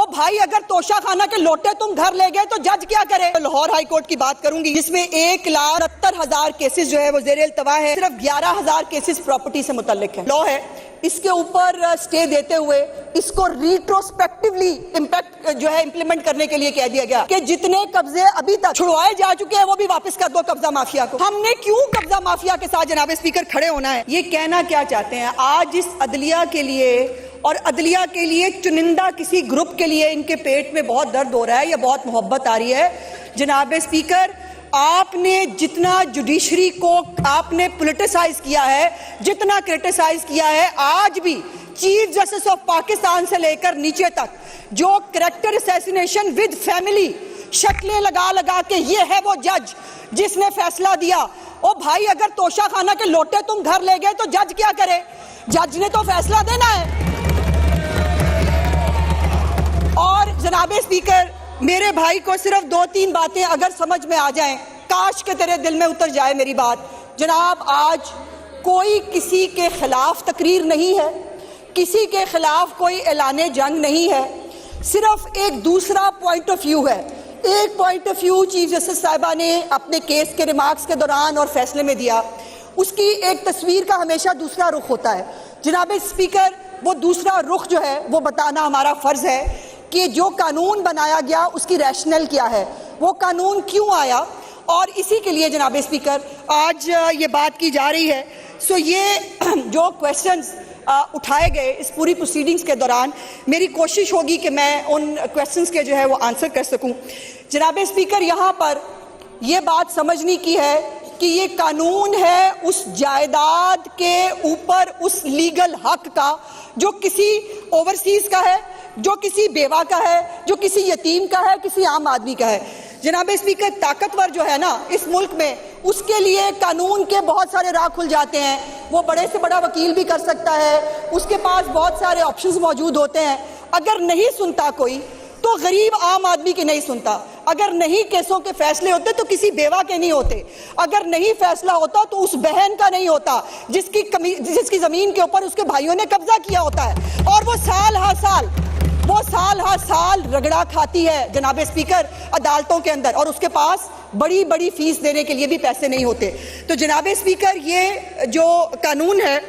ओ भाई, अगर तोशा खाना के लोटे तुम घर ले गए तो जज क्या करे? लाहौर हाई कोर्ट की बात करूंगी, जिसमें 1,70,000 केसेस जो है वो जेर इल्तवा है। सिर्फ 11,000 केसेस प्रॉपर्टी से मुतल्लिक है। लॉ है, इसके ऊपर स्टे देते हुए इसको रिट्रोस्पेक्टिवली इम्पैक्ट जो है इंप्लीमेंट करने के लिए कह दिया गया कि जितने कब्जे अभी तक छुड़वाए जा चुके हैं वो भी वापस कर दो कब्जा माफिया को। हमने क्यों कब्जा माफिया के साथ जनाब स्पीकर खड़े होना है? ये कहना क्या चाहते हैं? आज इस अदलिया के लिए और अदलिया के लिए चुनिंदा किसी ग्रुप के लिए इनके पेट में बहुत दर्द हो रहा है या बहुत मोहब्बत आ रही है। जनाब स्पीकर, आपने जितना जुडिशरी को आपने पॉलिटिसाइज किया है, जितना क्रिटिसाइज किया है, आज भी चीफ जस्टिस ऑफ पाकिस्तान से लेकर नीचे तक जो कैरेक्टर असैसिनेशन विद फैमिली शक्लें लगा लगा के ये है वो जज जिसने फैसला दिया। ओ भाई, अगर तोशा खाना के लोटे तुम घर ले गए तो जज क्या करे? जज ने तो फैसला देना है। और जनाब स्पीकर, मेरे भाई को सिर्फ 2-3 बातें अगर समझ में आ जाएं, काश के तेरे दिल में उतर जाए मेरी बात। जनाब, आज कोई किसी के खिलाफ तकरीर नहीं है, किसी के खिलाफ कोई ऐलाने जंग नहीं है, सिर्फ एक दूसरा पॉइंट ऑफ व्यू है। एक point of view chief justice साहिबा ने अपने केस के रिमार्क्स के दौरान और फैसले में दिया, उसकी एक तस्वीर का हमेशा दूसरा रुख होता है। जनाब स्पीकर, वो दूसरा रुख जो है वो बताना हमारा फर्ज है कि जो कानून बनाया गया उसकी रैशनल क्या है, वो कानून क्यों आया, और इसी के लिए जनाब स्पीकर आज ये बात की जा रही है। सो ये जो क्वेश्चंस उठाए गए इस पूरी प्रोसीडिंग्स के दौरान, मेरी कोशिश होगी कि मैं उन क्वेश्चंस के जो है वो आंसर कर सकूं। जनाब स्पीकर, यहाँ पर यह बात समझने की है कि ये कानून है उस जायदाद के ऊपर, उस लीगल हक का जो किसी ओवरसीज का है, जो किसी बेवा का है, जो किसी यतीम का है, किसी आम आदमी का है। जनाब स्पीकर, ताकतवर जो है ना इस मुल्क में, उसके लिए कानून के बहुत सारे राह खुल जाते हैं। वो बड़े से बड़ा वकील भी कर सकता है, उसके पास बहुत सारे ऑप्शंस मौजूद होते हैं। अगर नहीं सुनता कोई तो गरीब आम आदमी के नहीं सुनता। अगर नहीं केसों के फैसले होते तो किसी बेवा के नहीं होते। अगर नहीं फैसला होता तो उस बहन का नहीं होता जिसकी जमीन के ऊपर उसके भाइयों ने कब्जा किया होता है, और वो साल हर साल रगड़ा खाती है जनाब स्पीकर अदालतों के अंदर, और उसके पास बड़ी बड़ी फीस देने के लिए भी पैसे नहीं होते। तो जनाब स्पीकर, ये जो कानून है,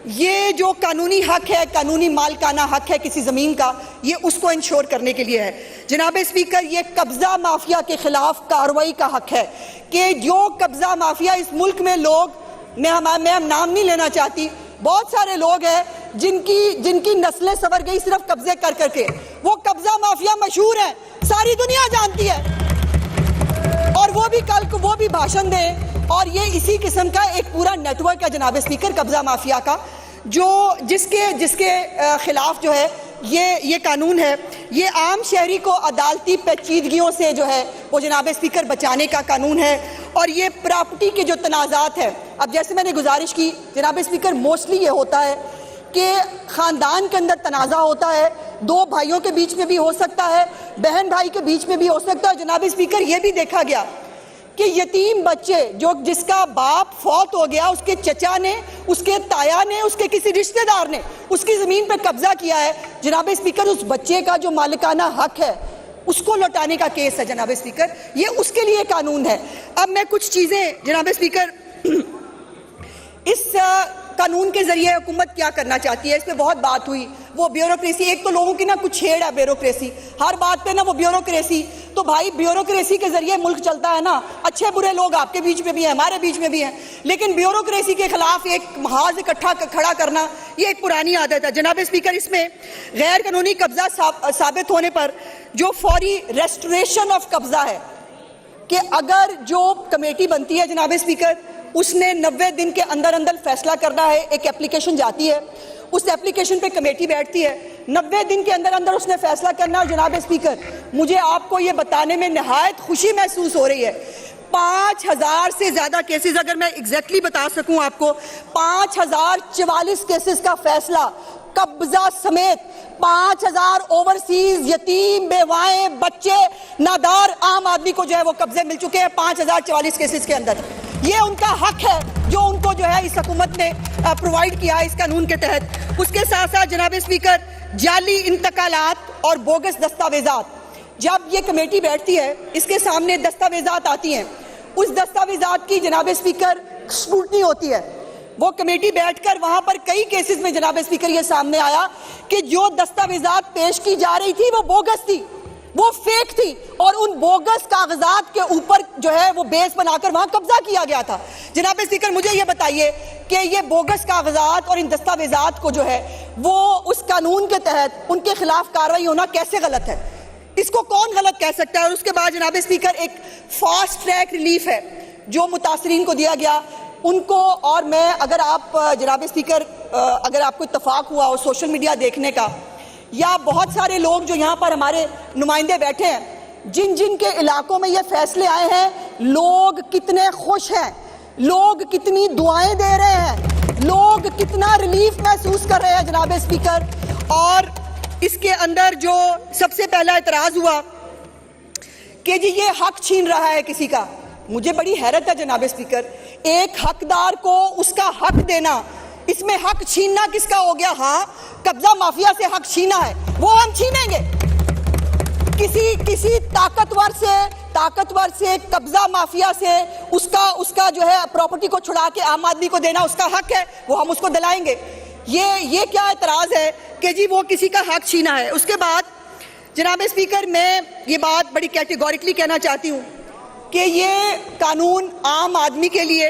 ये जो कानूनी हक है, कानूनी मालकाना हक है किसी ज़मीन का, ये उसको इंश्योर करने के लिए है। जनाब स्पीकर, ये कब्ज़ा माफिया के खिलाफ कार्रवाई का हक है कि जो कब्ज़ा माफिया इस मुल्क में लोग, मैं नाम नहीं लेना चाहती, बहुत सारे लोग हैं जिनकी नस्लें सवर गई सिर्फ कब्जे कर करके। वो कब्ज़ा माफिया मशहूर है, सारी दुनिया जानती है, और वो भी कल को वो भी भाषण दें। और ये इसी किस्म का एक पूरा नेटवर्क है जनाब स्पीकर कब्जा माफिया का, जो जिसके खिलाफ जो है ये कानून है। ये आम शहरी को अदालती पेचीदगियों से जो है वो जनाब स्पीकर बचाने का कानून है। और ये प्रॉपर्टी के जो तनाज़ात है, अब जैसे मैंने गुजारिश की जनाब स्पीकर, मोस्टली ये होता है कि ख़ानदान के अंदर तनाज़ा होता है, दो भाइयों के बीच में भी हो सकता है, बहन भाई के बीच में भी हो सकता है। जनाब स्पीकर, ये भी देखा गया कि यतीम बच्चे जिसका बाप फौत हो गया, उसके चचा ने, उसके ताया ने, उसके किसी रिश्तेदार ने उसकी ज़मीन पर कब्जा किया है, जनाब स्पीकर, उस बच्चे का जो मालिकाना हक है उसको लौटाने का केस है जनाब स्पीकर। ये उसके लिए कानून है। अब मैं कुछ चीज़ें जनाब स्पीकर, इस कानून के जरिए हुकूमत क्या करना चाहती है, इस पर बहुत बात हुई। वो ब्यूरोक्रेसी, एक तो लोगों की ना कुछ छेड़ है ब्यूरोक्रेसी, हर बात पे ना वो ब्यूरोक्रेसी। तो भाई, ब्यूरोक्रेसी के जरिए मुल्क चलता है ना, अच्छे बुरे लोग आपके बीच में भी हैं, हमारे बीच में भी हैं, लेकिन ब्यूरोक्रेसी के खिलाफ एक महाज इकट्ठा खड़ा करना ये एक पुरानी आदत है। जनाब स्पीकर, इसमें गैर कानूनी कब्जा साबित होने पर जो फौरी रेस्टोरेशन ऑफ कब्जा है, कि अगर जो कमेटी बनती है जनाब स्पीकर, उसने 90 दिन के अंदर अंदर फैसला करना है। एक एप्लीकेशन जाती है, उस एप्लीकेशन पे कमेटी बैठती है, 90 दिन के अंदर अंदर उसने फैसला करना। और जनाब स्पीकर, मुझे आपको ये बताने में निहायत खुशी महसूस हो रही है, 5000 से ज्यादा केसेस, अगर मैं एग्जैक्टली बता सकूं आपको, 5044 केसेस का फैसला कब्जा समेत, 5000 ओवरसीज यतीम, बेवाएं, बच्चे, नादार आम आदमी को जो है वो कब्जे मिल चुके हैं 5044 केसेस के अंदर। ये उनका हक है जो उनको जो है इस हुकूमत ने प्रोवाइड किया इस कानून के तहत। उसके साथ साथ जनाब स्पीकर, जाली इंतकालात और बोगस दस्तावेजात, जब ये कमेटी बैठती है इसके सामने दस्तावेजात आती हैं, उस दस्तावेजात की जनाब स्पीकर स्क्रूटनी होती है। वो कमेटी बैठकर वहां पर कई केसेस में जनाब स्पीकर ये सामने आया कि जो दस्तावेजात पेश की जा रही थी वो बोगस थी, वो फेक थी, और उन बोगस कागजात के ऊपर जो है वो बेस बनाकर वहां कब्जा किया गया था। जनाब स्पीकर, मुझे ये बताइए कि ये बोगस कागजात और इन दस्तावेजात को जो है वो उस कानून के तहत उनके खिलाफ कार्रवाई होना कैसे गलत है? इसको कौन गलत कह सकता है? और उसके बाद जनाब स्पीकर, एक फास्ट ट्रैक रिलीफ है जो मुतासरीन को दिया गया उनको, और मैं अगर आप जनाब स्पीकर अगर आपको इत्तफाक हुआ और सोशल मीडिया देखने का, या बहुत सारे लोग जो यहाँ पर हमारे नुमाइंदे बैठे हैं, जिन जिन के इलाकों में ये फैसले आए हैं, लोग कितने खुश हैं, लोग कितनी दुआएं दे रहे हैं, लोग कितना रिलीफ महसूस कर रहे हैं जनाब स्पीकर। और इसके अंदर जो सबसे पहला एतराज हुआ कि जी ये हक छीन रहा है किसी का, मुझे बड़ी हैरत है जनाब स्पीकर, एक हकदार को उसका हक देना, इसमें हक छीनना किसका हो गया? हाँ, कब्जा माफिया से हक छीना है, वो हम छीनेंगे। किसी ताकतवर से कब्जा माफिया से उसका जो है प्रॉपर्टी को छुड़ा के आम आदमी को देना उसका हक है, वो हम उसको दिलाएंगे। ये क्या एतराज है कि जी वो किसी का हक छीना है? उसके बाद जनाब स्पीकर, मैं ये बात बड़ी कैटेगोरिकली कहना चाहती हूँ कि ये कानून आम आदमी के लिए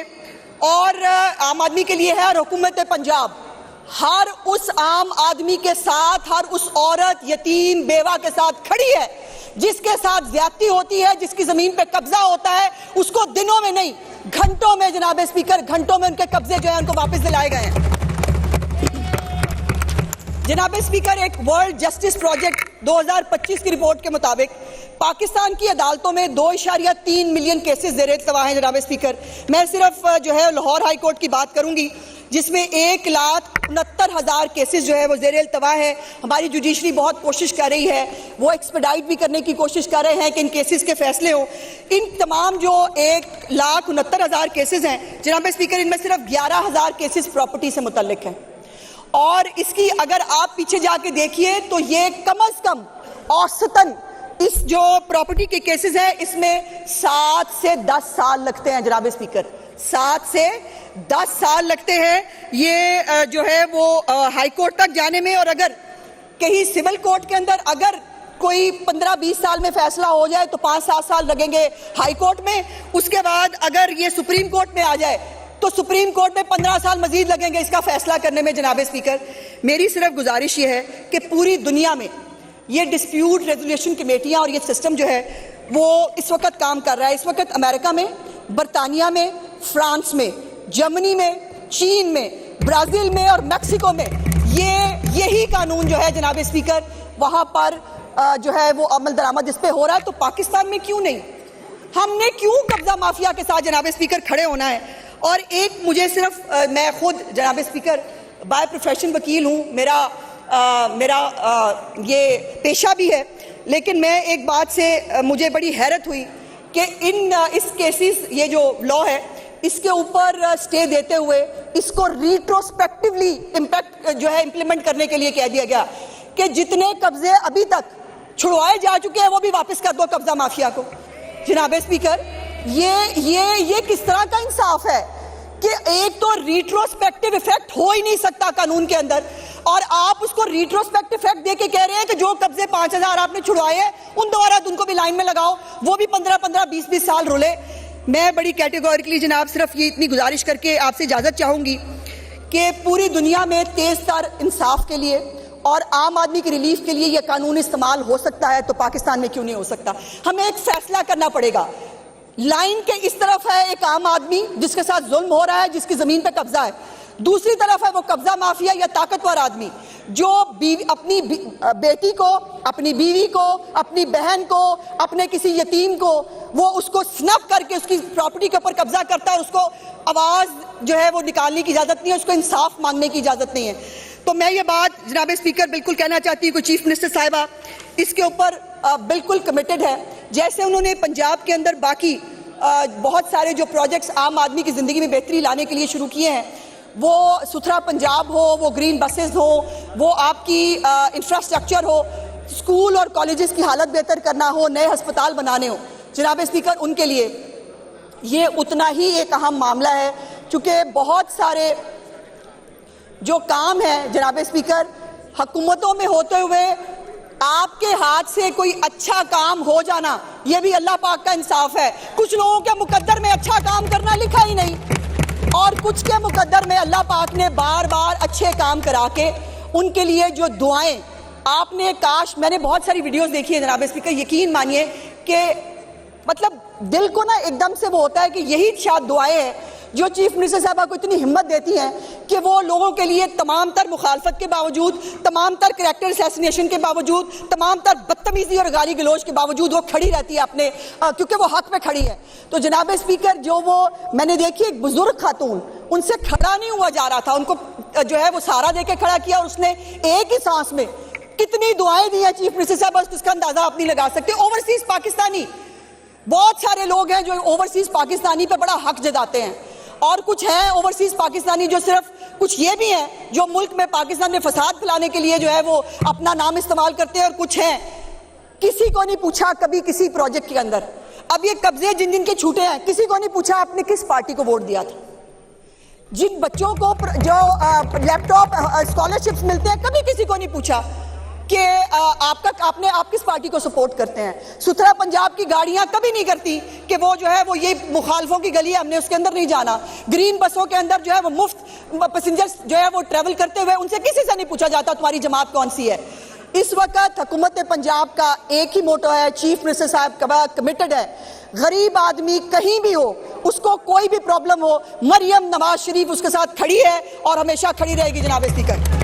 है, और हुकूमत पंजाब हर उस आम आदमी के साथ, हर उस औरत, यतीम, बेवा के साथ खड़ी है जिसके साथ ज्यादती होती है, जिसकी जमीन पे कब्जा होता है, उसको दिनों में नहीं घंटों में जनाब स्पीकर, घंटों में उनके कब्जे जो है उनको वापस दिलाए गए हैं। जनाब स्पीकर, एक वर्ल्ड जस्टिस प्रोजेक्ट 2025 की रिपोर्ट के मुताबिक पाकिस्तान की अदालतों में 2.3 मिलियन केसेस ज़ेर इल्तवा हैं जनाब स्पीकर। मैं सिर्फ जो है लाहौर हाई कोर्ट की बात करूंगी जिसमें 1,69,000 केसेस जो है वो ज़ेर इल्तवा है। हमारी जुडिशरी बहुत कोशिश कर रही है, वो एक्सपेडाइट भी करने की कोशिश कर रहे हैं कि इन केसेस के फैसले हों। इन तमाम जो 1,69,000 केसेस हैं जनाब स्पीकर, इनमें सिर्फ 11,000 केसेस प्रॉपर्टी से मुतल्लिक हैं, और इसकी अगर आप पीछे जाके देखिए तो ये कम अज कम औसतन इस जो प्रॉपर्टी के केसेस हैं इसमें 7 से 10 साल लगते हैं जनाब स्पीकर, 7 से 10 साल लगते हैं ये जो है वो हाई कोर्ट तक जाने में। और अगर कहीं सिविल कोर्ट के अंदर अगर कोई 15-20 साल में फैसला हो जाए तो 5-7 साल लगेंगे हाई कोर्ट में। उसके बाद अगर ये सुप्रीम कोर्ट में आ जाए तो सुप्रीम कोर्ट में 15 साल मजीद लगेंगे इसका फैसला करने में। जनाब स्पीकर, मेरी सिर्फ गुजारिश ये है कि पूरी दुनिया में ये डिस्प्यूट रेजोल्यूशन कमेटियां और ये सिस्टम जो है वो इस वक्त काम कर रहा है। इस वक्त अमेरिका में, बरतानिया में, फ्रांस में, जर्मनी में, चीन में, ब्राज़ील में और मैक्सिको में यही कानून जो है जनाब स्पीकर वहाँ पर जो है वो अमल दरामद इस पे हो रहा है। तो पाकिस्तान में क्यों नहीं? हमने क्यों कब्जा माफिया के साथ जनाब स्पीकर खड़े होना है? और एक मुझे सिर्फ मैं खुद जनाब स्पीकर बाय प्रोफेशन वकील हूँ, मेरा ये पेशा भी है, लेकिन मैं एक बात से मुझे बड़ी हैरत हुई कि इस केसेस ये जो लॉ है इसके ऊपर स्टे देते हुए इसको रिट्रोस्पेक्टिवली इम्पैक्ट जो है इम्प्लीमेंट करने के लिए कह दिया गया कि जितने कब्जे अभी तक छुड़वाए जा चुके हैं वो भी वापस कर दो कब्जा माफिया को। जनाब स्पीकर, ये किस तरह का इंसाफ है कि एक तो रिट्रोस्पेक्टिव इफेक्ट हो ही नहीं सकता कानून के अंदर, और आप उसको रिट्रोस्पेक्टिव इफेक्ट देके कह रहे हैं कि जो कब्जे 5,000 आपने छुड़वाए हैं उन दोबारा उनको भी लाइन में लगाओ, वो भी 15-15, 20-20 साल रुले। मैं बड़ी कैटेगोरिकली जनाब सिर्फ ये इतनी गुजारिश करके आपसे इजाजत चाहूंगी कि पूरी दुनिया में तेज तर इंसाफ के लिए और आम आदमी की रिलीफ के लिए यह कानून इस्तेमाल हो सकता है, तो पाकिस्तान में क्यों नहीं हो सकता? हमें एक फैसला करना पड़ेगा। लाइन के इस तरफ है एक आम आदमी जिसके साथ जुल्म हो रहा है, जिसकी जमीन पे कब्जा है, दूसरी तरफ है वो कब्जा माफिया या ताकतवर आदमी जो अपनी बेटी को, अपनी बीवी को, अपनी बहन को, अपने किसी यतीम को वो उसको स्नैप करके उसकी प्रॉपर्टी के ऊपर कब्जा करता है, उसको आवाज जो है वो निकालने की इजाजत नहीं है, उसको इंसाफ मांगने की इजाजत नहीं है। तो मैं ये बात जनाब स्पीकर बिल्कुल कहना चाहती हूँ कि चीफ मिनिस्टर साहिबा इसके ऊपर बिल्कुल कमिटेड है। जैसे उन्होंने पंजाब के अंदर बाकी बहुत सारे जो प्रोजेक्ट्स आम आदमी की ज़िंदगी में बेहतरी लाने के लिए शुरू किए हैं, वो सुथरा पंजाब हो, वो ग्रीन बसेस हो, वो आपकी इंफ्रास्ट्रक्चर हो, स्कूल और कॉलेजेस की हालत बेहतर करना हो, नए अस्पताल बनाने हो, जनाब स्पीकर, उनके लिए ये उतना ही एक अहम मामला है। चूँकि बहुत सारे जो काम है जनाब स्पीकर, हुकूमतों में होते हुए आपके हाथ से कोई अच्छा काम हो जाना, ये भी अल्लाह पाक का इंसाफ है। कुछ लोगों के मुकद्दर में अच्छा काम करना लिखा ही नहीं, और कुछ के मुकद्दर में अल्लाह पाक ने बार बार अच्छे काम करा के उनके लिए जो दुआएं आपने, काश, मैंने बहुत सारी वीडियोस देखी है जनाब स्पीकर, यकीन मानिए कि मतलब दिल को ना एकदम से वो होता है कि यही शायद दुआएं हैं जो चीफ मिनिस्टर साहबा को इतनी हिम्मत देती हैं कि वो लोगों के लिए तमाम तर मुखालफत के बावजूद, तमाम तर करैक्टर असैसिनेशन के बावजूद, तमाम तर बदतमीजी और गाली गलोच के बावजूद वो खड़ी रहती है अपने, क्योंकि वो हक में खड़ी है। तो जनाब स्पीकर, जो वो मैंने देखी एक बुजुर्ग खातून, उनसे खड़ा नहीं हुआ जा रहा था, उनको जो है वो सहारा देके खड़ा किया, और उसने एक ही सांस में कितनी दुआएं दी हैं चीफ मिनिस्टर साहब, उसका अंदाजा आप नहीं लगा सकते। ओवरसीज पाकिस्तानी, बहुत सारे लोग हैं जो ओवरसीज पाकिस्तानी पे बड़ा हक जताते हैं, और कुछ हैं ओवरसीज पाकिस्तानी जो सिर्फ, कुछ ये भी हैं जो मुल्क में पाकिस्तान में फसाद फैलाने के लिए जो है वो अपना नाम इस्तेमाल करते हैं, और कुछ हैं किसी को नहीं पूछा कभी किसी प्रोजेक्ट के अंदर। अब ये कब्जे जिन जिन के छूटे हैं, किसी को नहीं पूछा आपने किस पार्टी को वोट दिया था। जिन बच्चों को जो लैपटॉप स्कॉलरशिप्स मिलते हैं, कभी किसी को नहीं पूछा कि आप किस पार्टी को सपोर्ट करते हैं। सुथरा पंजाब की गाड़ियां कभी नहीं करती कि वो जो है वो ये मुखालफों की गली है, हमने उसके अंदर नहीं जाना। ग्रीन बसों के अंदर जो है वो मुफ्त पैसेंजर्स जो है वो ट्रेवल करते हुए उनसे किसी से नहीं पूछा जाता तुम्हारी जमात कौन सी है। इस वक्त हुकूमत पंजाब का एक ही मोटो है, चीफ मिनिस्टर साहब कमिटेड है, गरीब आदमी कहीं भी हो, उसको कोई भी प्रॉब्लम हो, मरियम नवाज शरीफ उसके साथ खड़ी है और हमेशा खड़ी रहेगी जनाब स्पीकर।